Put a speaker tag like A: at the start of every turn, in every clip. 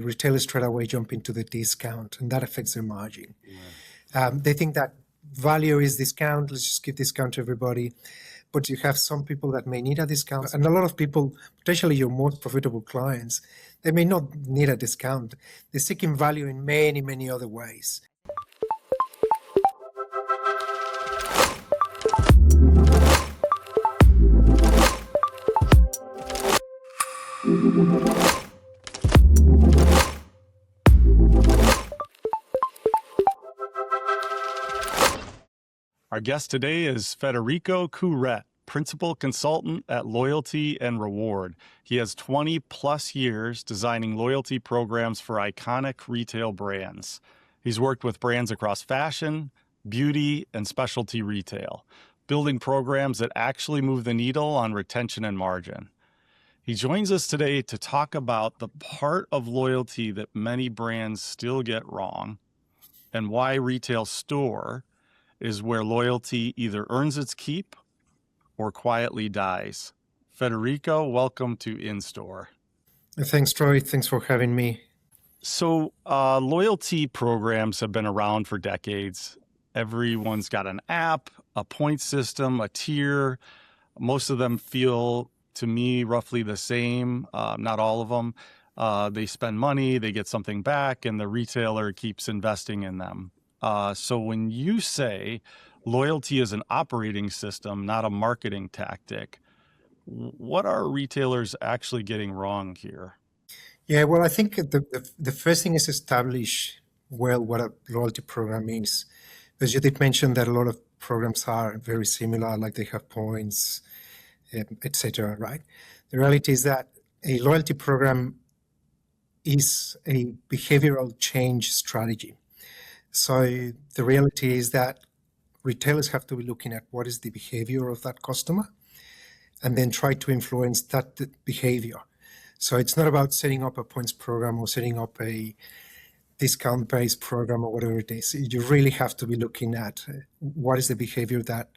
A: retailers straight away jump into the discount, and that affects their margin. They think that value is discount, let's just give discount to everybody. But you have some people that may need a discount, and a lot of people, potentially your most profitable clients, they may not need a discount. They're seeking value in many, many other ways.
B: Our guest today is Federico Couret, Principal Consultant at Loyalty and Reward. He has 20 plus years designing loyalty programs for iconic retail brands. He's worked with brands across fashion, beauty, and specialty retail, building programs that actually move the needle on retention and margin. He joins us today to talk about the part of loyalty that many brands still get wrong and why retail store is where loyalty either earns its keep or quietly dies. Federico, welcome to In-Store.
A: Thanks, Troy. Thanks for having me.
B: So loyalty programs have been around for decades. Everyone's got an app, a point system, a tier. Most of them feel, to me, roughly the same. Not all of them. They spend money, they get something back, and the retailer keeps investing in them. So when you say loyalty is an operating system, not a marketing tactic, what are retailers actually getting wrong here?
A: Yeah, well, I think the first thing is establish well what a loyalty program is. Because you did mention that a lot of programs are very similar, like they have points, etc., right? The reality is that a loyalty program is a behavioral change strategy. So the reality is that retailers have to be looking at what is the behavior of that customer and then try to influence that behavior. So it's not about setting up a points program or setting up a discount-based program or whatever it is. You really have to be looking at what is the behavior that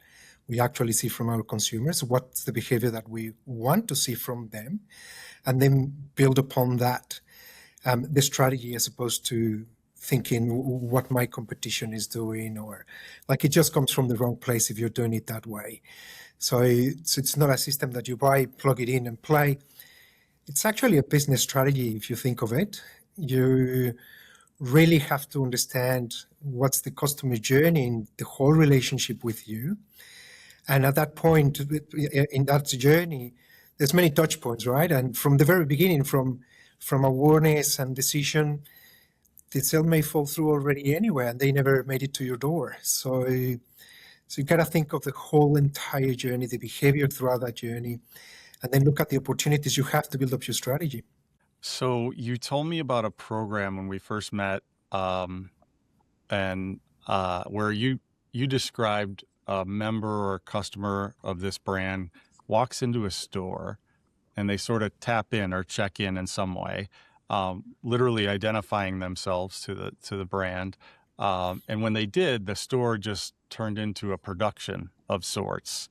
A: we actually see from our consumers, what's the behavior that we want to see from them, and then build upon that the strategy as opposed to thinking what my competition is doing, or like it just comes from the wrong place if you're doing it that way. So it's not a system that you buy, plug it in and play. It's actually a business strategy if you think of it. You really have to understand what's the customer journey in the whole relationship with you. And at that point, in that journey, there's many touch points, right? And from the very beginning, from awareness and decision, the sale may fall through already anyway, and they never made it to your door. So you got to think of the whole entire journey, the behavior throughout that journey, and then look at the opportunities you have to build up your strategy.
B: So you told me about a program when we first met, and where you described a member or customer of this brand walks into a store and they sort of tap in or check in some way. Literally identifying themselves to the brand. And when they did, the store just turned into a production of sorts.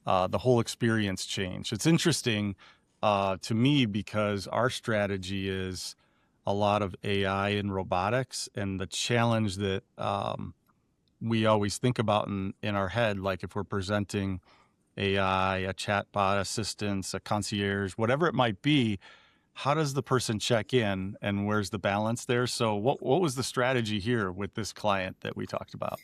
B: The whole experience changed. It's interesting to me because our strategy is a lot of AI and robotics, and the challenge that we always think about in our head, like if we're presenting AI, a chatbot assistance, a concierge, whatever it might be, how does the person check in and where's the balance there? So what was the strategy here with this client that we talked about?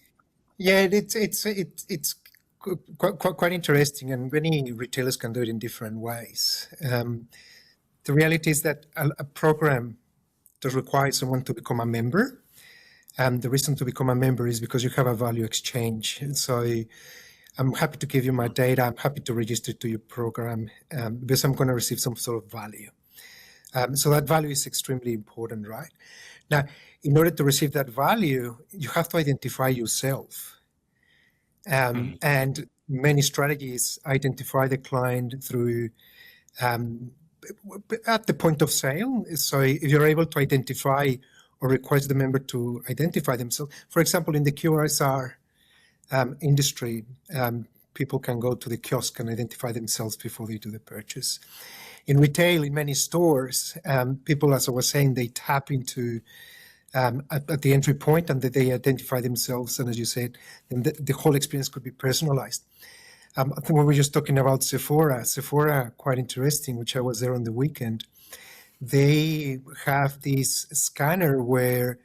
A: Yeah, it's quite interesting, and many retailers can do it in different ways. The reality is that a program does require someone to become a member. And the reason to become a member is because you have a value exchange. So I'm happy to give you my data. I'm happy to register to your program because I'm going to receive some sort of value. So that value is extremely important, right? Now, in order to receive that value, you have to identify yourself. And many strategies identify the client through at the point of sale. So if you're able to identify or request the member to identify themselves, for example, in the QSR industry, people can go to the kiosk and identify themselves before they do the purchase. In retail, in many stores, people, as I was saying, they tap into at the entry point and that they identify themselves. And as you said, then the whole experience could be personalized. I think we were just talking about Sephora, quite interesting, which I was there on the weekend. They have this scanner where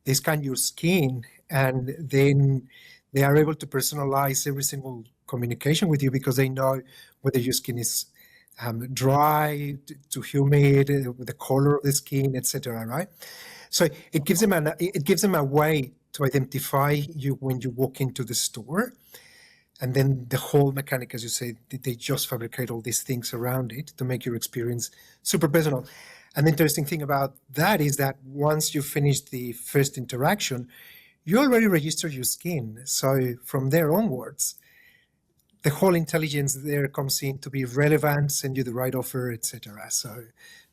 A: they scan your skin and then they are able to personalize every single communication with you because they know whether your skin is dry to humid, the color of the skin, etc. Right? So it gives them a way to identify you when you walk into the store, and then the whole mechanic, as you say, they just fabricate all these things around it to make your experience super personal. And the interesting thing about that is that once you finish the first interaction, you already register your skin. So from there onwards, the whole intelligence there comes in to be relevant, send you the right offer, etc. So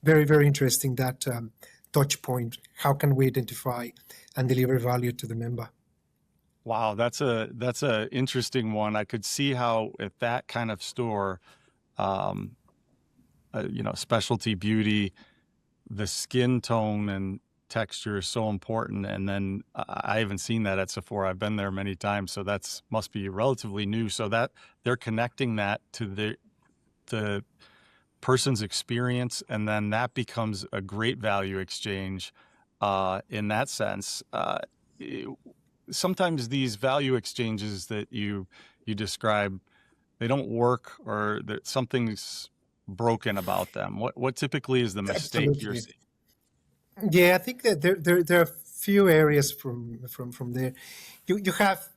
A: very, very interesting that touch point. How can we identify and deliver value to the member?
B: Wow, that's a interesting one. I could see how at that kind of store, um, specialty beauty, the skin tone and texture is so important. And then I haven't seen that at Sephora. I've been there many times, so that's must be relatively new. So that they're connecting that to the person's experience, and then that becomes a great value exchange in that sense. It- Sometimes these value exchanges that you describe, they don't work, or that something's broken about them. What typically is the mistake you're
A: Absolutely.
B: seeing?
A: Yeah, I think that there are a few areas from there. You have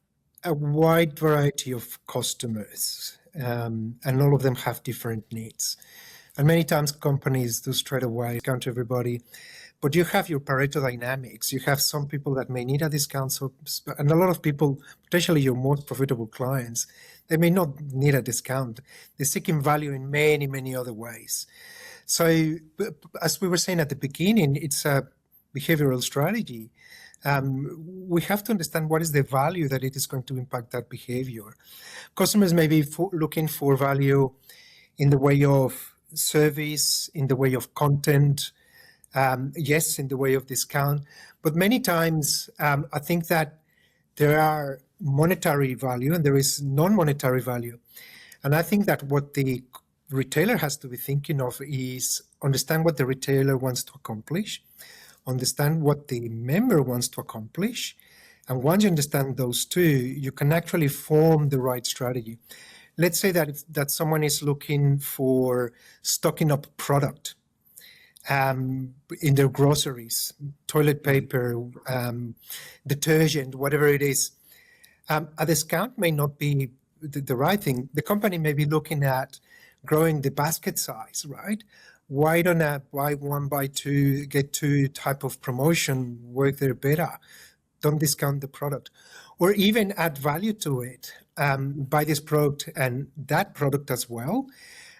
A: a wide variety of customers, and all of them have different needs. And many times companies do straight away discount everybody, but you have your Pareto dynamics. You have some people that may need a discount, and a lot of people, potentially your most profitable clients, they may not need a discount. They're seeking value in many, many other ways. So, as we were saying at the beginning, it's a behavioral strategy. We have to understand what is the value that it is going to impact that behavior. Customers may be looking for value in the way of service, in the way of content, yes, in the way of discount. But many times, I think that there are monetary value and there is non-monetary value. And I think that what the retailer has to be thinking of is understand what the retailer wants to accomplish, understand what the member wants to accomplish. And once you understand those two, you can actually form the right strategy. Let's say that that someone is looking for stocking up product in their groceries, toilet
B: Mhm.
A: paper, detergent, whatever it is. A discount may not be the right thing. The company may be looking at growing the basket size, right? Why don't I buy one, buy two, get two type of promotion work there better? Don't discount the product, or even add value to it. Buy this product and that product as well,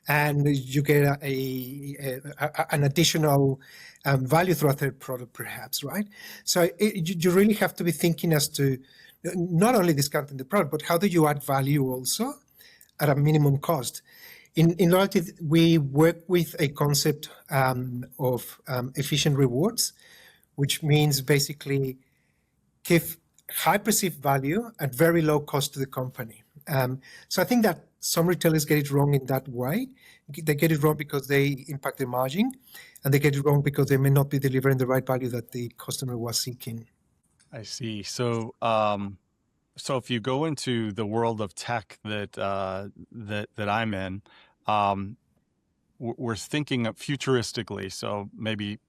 A: and you get an additional value through a third product, perhaps, right? So you really have to be thinking as to not only discounting the product, but how do you add value also at a minimum cost? In loyalty, we work with a concept of efficient rewards, which means basically give high perceived value at very low cost to the company. So I think that some retailers get it wrong in that way. They get it wrong because they impact the margin, and they get it wrong because they may not be delivering the right value that the customer was seeking.
B: I see. So if you go into the world of tech that I'm in, um, we're thinking of futuristically. So maybe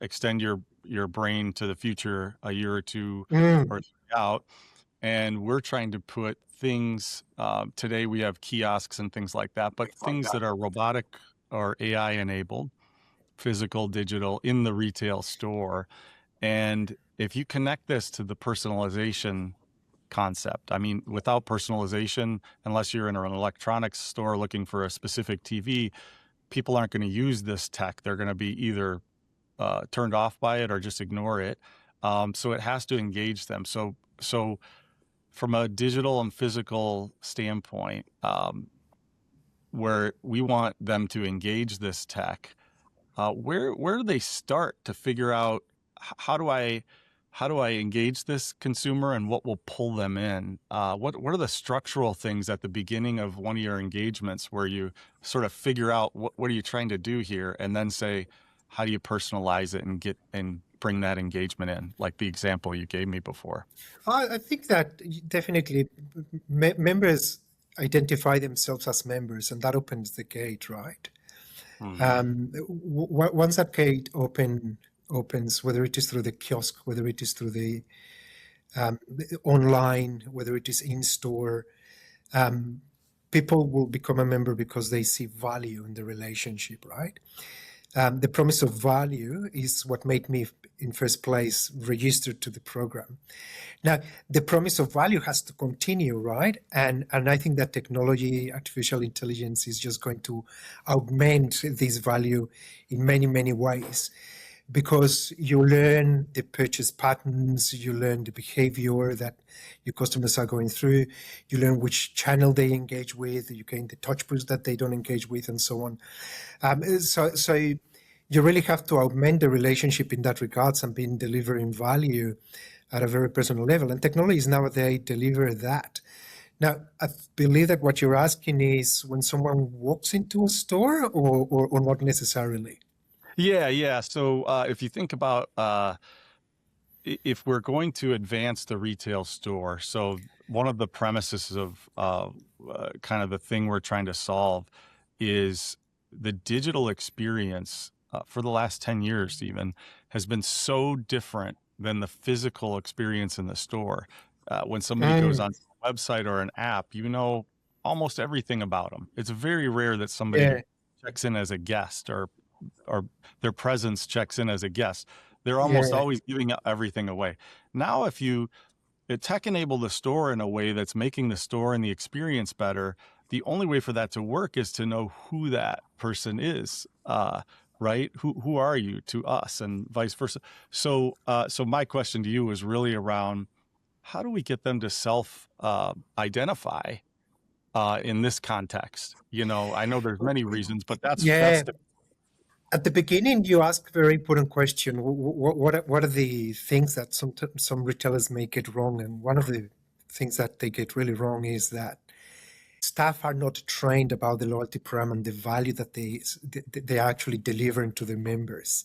B: extend your brain to the future a year or two or
A: Mm,
B: three out, and we're trying to put things. Today we have kiosks and things like that, but things that are robotic or AI enabled, physical, digital, in the retail store. And if you connect this to the personalization concept. I mean, without personalization, unless you're in an electronics store looking for a specific TV, people aren't going to use this tech. They're going to be either turned off by it or just ignore it. So it has to engage them. So from a digital and physical standpoint, where we want them to engage this tech, where do they start to figure out how do I engage this consumer and what will pull them in? What are the structural things at the beginning of one of your engagements where you sort of figure out what are you trying to do here, and then say, how do you personalize it and bring that engagement in, like the example you gave me before?
A: I think that definitely members identify themselves as members, and that opens the gate, right?
B: Hmm.
A: Once that gate opens, whether it is through the kiosk, whether it is through the online, whether it is in store, um, people will become a member because they see value in the relationship, right? The promise of value is what made me, in first place, registered to the program. Now, the promise of value has to continue, right? And I think that technology, artificial intelligence, is just going to augment this value in many, many ways, because you learn the purchase patterns, you learn the behavior that your customers are going through, you learn which channel they engage with, you gain the touch points that they don't engage with, and so on. So you really have to augment the relationship in that regards and being delivering value at a very personal level. And technologies nowadays deliver that. Now, I believe that what you're asking is when someone walks into a store, or not necessarily.
B: Yeah. So if you think about if we're going to advance the retail store, so one of the premises of kind of the thing we're trying to solve is the digital experience for the last 10 years even has been so different than the physical experience in the store. When somebody goes
A: Mm,
B: on a website or an app, you know almost everything about them. It's very rare that somebody
A: yeah,
B: checks in as a guest, or their presence checks in as a guest. They're almost
A: yeah,
B: always giving everything away. Now, if you tech enable the store in a way that's making the store and the experience better, the only way for that to work is to know who that person is. Right? Who are you to us, and vice versa. So my question to you is really around how do we get them to self identify in this context? You know, I know there's many reasons, but that's
A: yeah.
B: the
A: At the beginning, you ask a very important question. What are the things that some retailers may get wrong? And one of the things that they get really wrong is that staff are not trained about the loyalty program and the value that they are actually delivering to their members.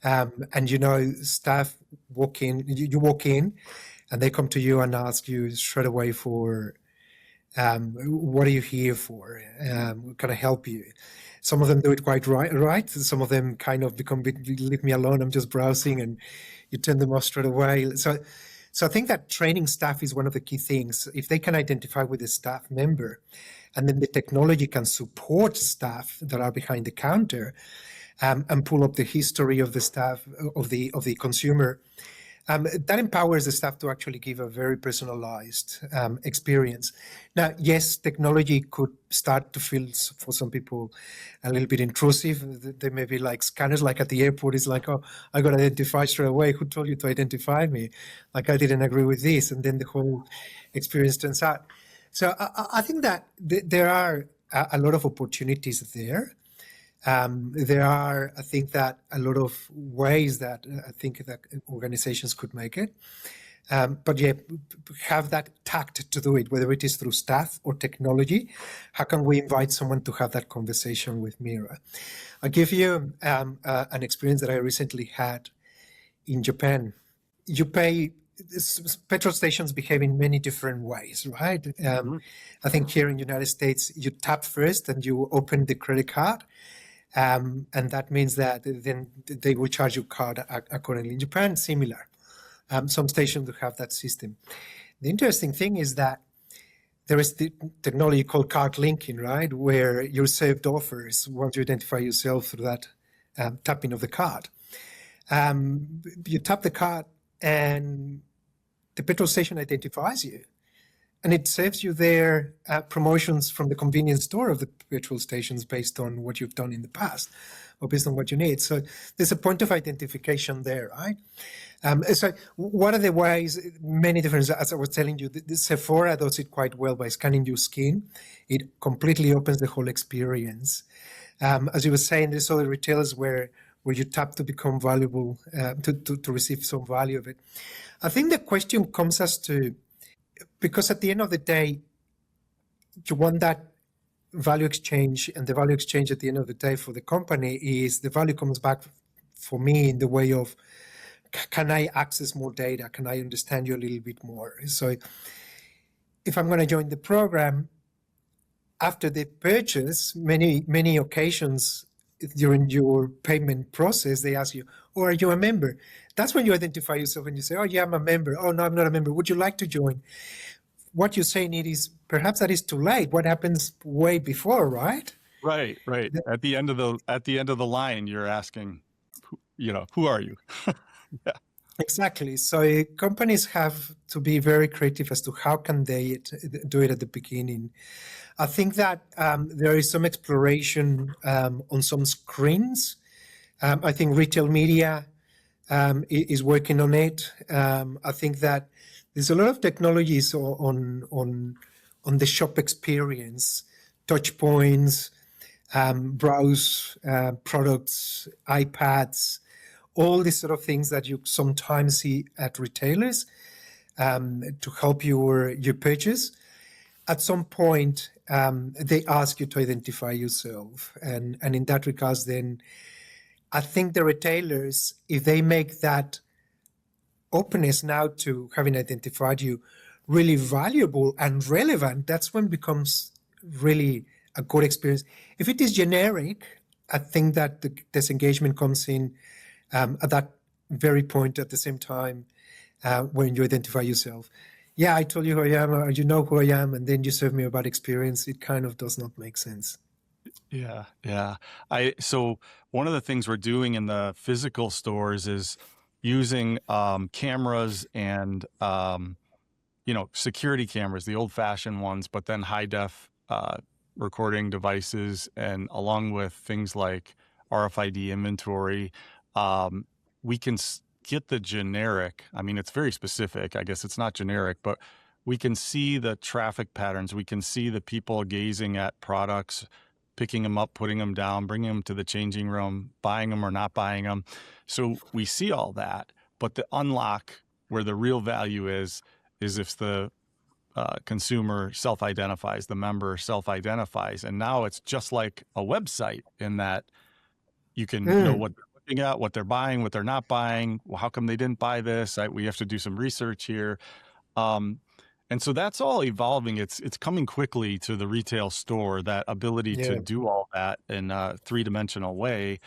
A: And staff walk in, you walk in, and they come to you and ask you straight away for, what are you here for? Can I help you? Some of them do it quite right. Some of them kind of become, leave me alone, I'm just browsing, and you turn them off straight away. So I think that training staff is one of the key things. If they can identify with a staff member, and then the technology can support staff that are behind the counter, and pull up the history of the staff, of the consumer, that empowers the staff to actually give a very personalized experience. Now, yes, technology could start to feel, for some people, a little bit intrusive. They may be like scanners, like at the airport. It's like, oh, I got to identify straight away. Who told you to identify me? Like, I didn't agree with this. And then the whole experience turns out. So I think that there are a lot of opportunities there. There are, I think, that a lot of ways that I think that organizations could make it. But yeah, have that tact to do it, whether it is through staff or technology. How can we invite someone to have that conversation with Mira? I'll give you an experience that I recently had in Japan. You pay, petrol stations behave in many different ways, right?
B: Mhm.
A: I think here in the United States, you tap first and you open the credit card. And that means that then they will charge your card accordingly. In Japan, similar. Some stations do have that system. The interesting thing is that there is the technology called card linking, right? Where you're saved offers once you identify yourself through that tapping of the card. You tap the card and the petrol station identifies you. and it saves you their promotions from the convenience store of the petrol stations based on what you've done in the past or based on what you need. So there's a point of identification there, right? So what are the ways? Many different, as I was telling you, the Sephora does it quite well by scanning your skin. It completely opens the whole experience. As you were saying, there's other retailers where you tap to become valuable, to receive some value of it. I think the question comes as to, because at the end of the day, you want that value exchange, and the value exchange at the end of the day for the company is the value comes back for me in the way of, can I access more data? Can I understand you a little bit more? So if I'm going to join the program, after the purchase, many occasions during your payment process, they ask you, oh, are you a member? That's when you identify yourself and you say, oh, yeah, I'm a member. Oh, no, I'm not a member. Would you like to join? What you're saying it is, perhaps that is too late. What happens way before, right?
B: Right. At the end of the line, you're asking, who are you? Yeah.
A: Exactly. So companies have to be very creative as to how can they do it at the beginning. I think that there is some exploration on some screens. I think retail media is working on it. I think that there's a lot of technologies on the shop experience, touch points, browse products, iPads, all these sort of things that you sometimes see at retailers to help your purchase. At some point, they ask you to identify yourself. And in that regards, then I think the retailers, if they make that openness now to having identified you really valuable and relevant, that's when it becomes really a good experience. If it is generic, I think that the disengagement comes in at that very point at the same time when you identify yourself. Yeah, I told you who I am, or you know who I am, and then you serve me about experience. It kind of does not make sense.
B: Yeah. So one of the things we're doing in the physical stores is using cameras and security cameras, the old-fashioned ones, but then high-def recording devices, and along with things like RFID inventory, we can get the generic. I mean, it's very specific. I guess it's not generic, but we can see the traffic patterns. We can see the people gazing at products, picking them up, putting them down, bringing them to the changing room, buying them or not buying them. So we see all that, but the unlock where the real value is if the consumer self-identifies, the member self-identifies. And now it's just like a website in that you can know what they're looking at, what they're buying, what they're not buying. Well, how come they didn't buy this? We have to do some research here. And so that's all evolving. It's coming quickly to the retail store, that ability to do all that in a three-dimensional way.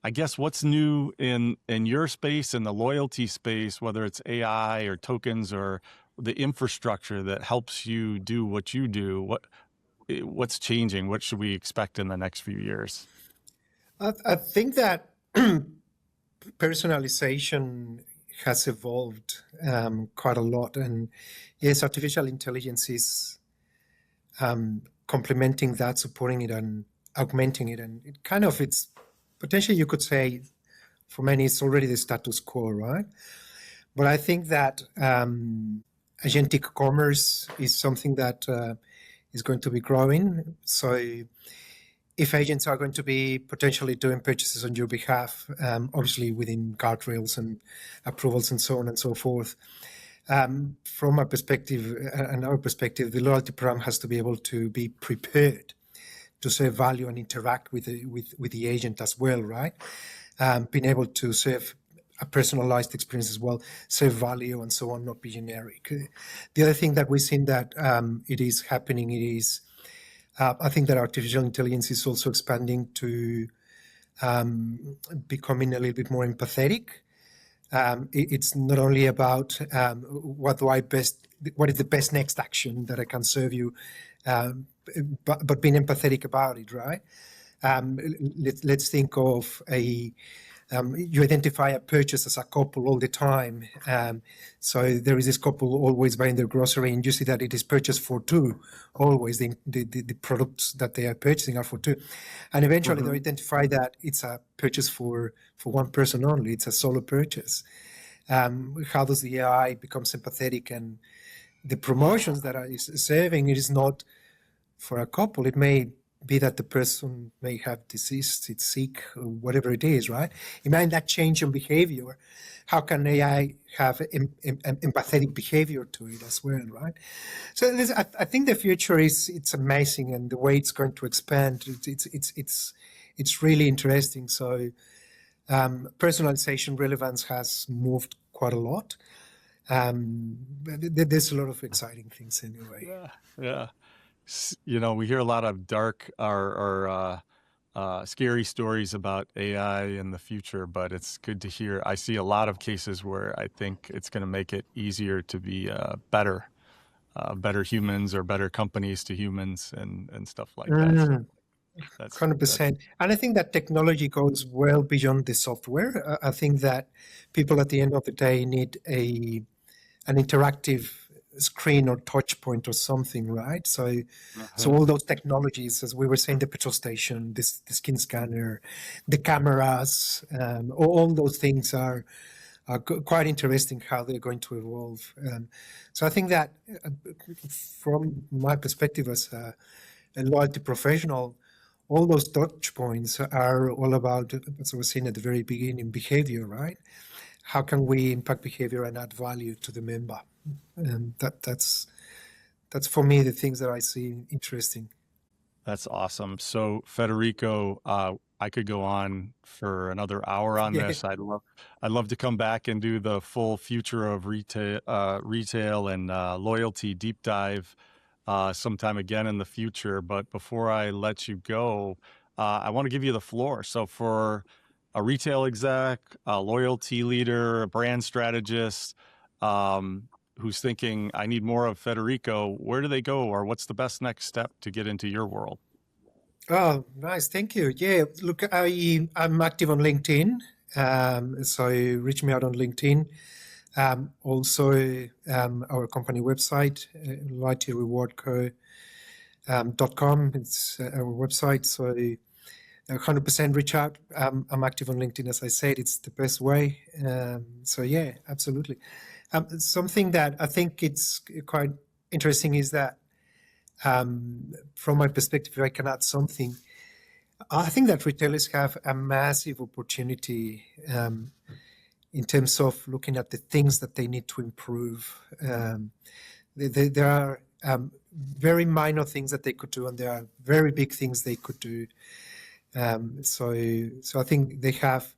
B: I guess what's new in your space, in the loyalty space, whether it's AI or tokens or the infrastructure that helps you do what you do, what's changing? What should we expect in the next few years?
A: I think that personalization has evolved quite a lot, and yes, artificial intelligence is complementing that, supporting it, and augmenting it, and it's potentially, you could say, for many, it's already the status quo, right? But I think that agentic commerce is something that is going to be growing. So if agents are going to be potentially doing purchases on your behalf, obviously within guardrails and approvals and so on and so forth, from a perspective, and our perspective, the loyalty program has to be able to be prepared to serve value and interact with the agent as well, right? Being able to serve a personalized experience as well, serve value and so on, not be generic. The other thing that we've seen that it is happening, I think that artificial intelligence is also expanding to becoming a little bit more empathetic. It's not only about what is the best next action that I can serve you, but being empathetic about it, right? Let's think of a You identify a purchase as a couple all the time. So there is this couple always buying their grocery, and you see that it is purchased for two. Always the products that they are purchasing are for two, and eventually they identify that it's a purchase for one person only. It's a solo purchase. How does the AI become sympathetic, and the promotions that is serving, it is not for a couple. It may be that the person may have deceased, it's sick, or whatever it is, right? Imagine that change in behavior. How can AI have empathetic behavior to it as well, right? So I think the future it's amazing, and the way it's going to expand, it's really interesting. So personalization relevance has moved quite a lot. There's a lot of exciting things anyway.
B: Yeah, yeah. You know, we hear a lot of dark or scary stories about AI in the future, but it's good to hear. I see a lot of cases where I think it's going to make it easier to be better humans or better companies to humans and stuff like that. So that's
A: 100%. And I think that technology goes well beyond the software. I think that people at the end of the day need an interactive screen or touch point or something, right? So all those technologies, as we were saying, the petrol station, the skin scanner, the cameras, all those things are quite interesting how they're going to evolve. So I think that from my perspective as a loyalty professional, all those touch points are all about, as I was saying at the very beginning, behavior, right? How can we impact behavior and add value to the member? And that's for me the things that I see interesting.
B: That's awesome. So Federico, I could go on for another hour on
A: Yeah.
B: this. I'd love to come back and do the full future of retail and loyalty deep dive sometime again in the future. But before I let you go, I want to give you the floor. So for a retail exec, a loyalty leader, a brand strategist, who's thinking, I need more of Federico, where do they go, or what's the best next step to get into your world?
A: Oh, nice. Thank you. Yeah, look, I'm active on LinkedIn. So reach me out on LinkedIn. Also, our company website, loyaltyrewardco.com. It's our website. So 100% reach out. I'm active on LinkedIn, as I said. It's the best way. So yeah, absolutely. Something that I think it's quite interesting is that from my perspective, if I can add something, I think that retailers have a massive opportunity in terms of looking at the things that they need to improve. There are very minor things that they could do, and there are very big things they could do. So I think they have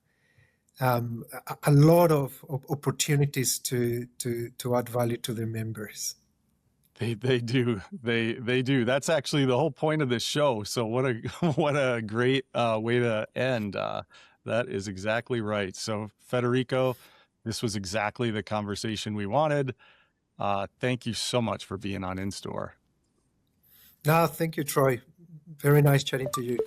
A: a lot of opportunities to add value to their members.
B: They do. They do. That's actually the whole point of this show. So what a what a great way to end. That is exactly right. So Federico, this was exactly the conversation we wanted. Thank you so much for being on In Store.
A: No, thank you, Troy. Very nice chatting to you.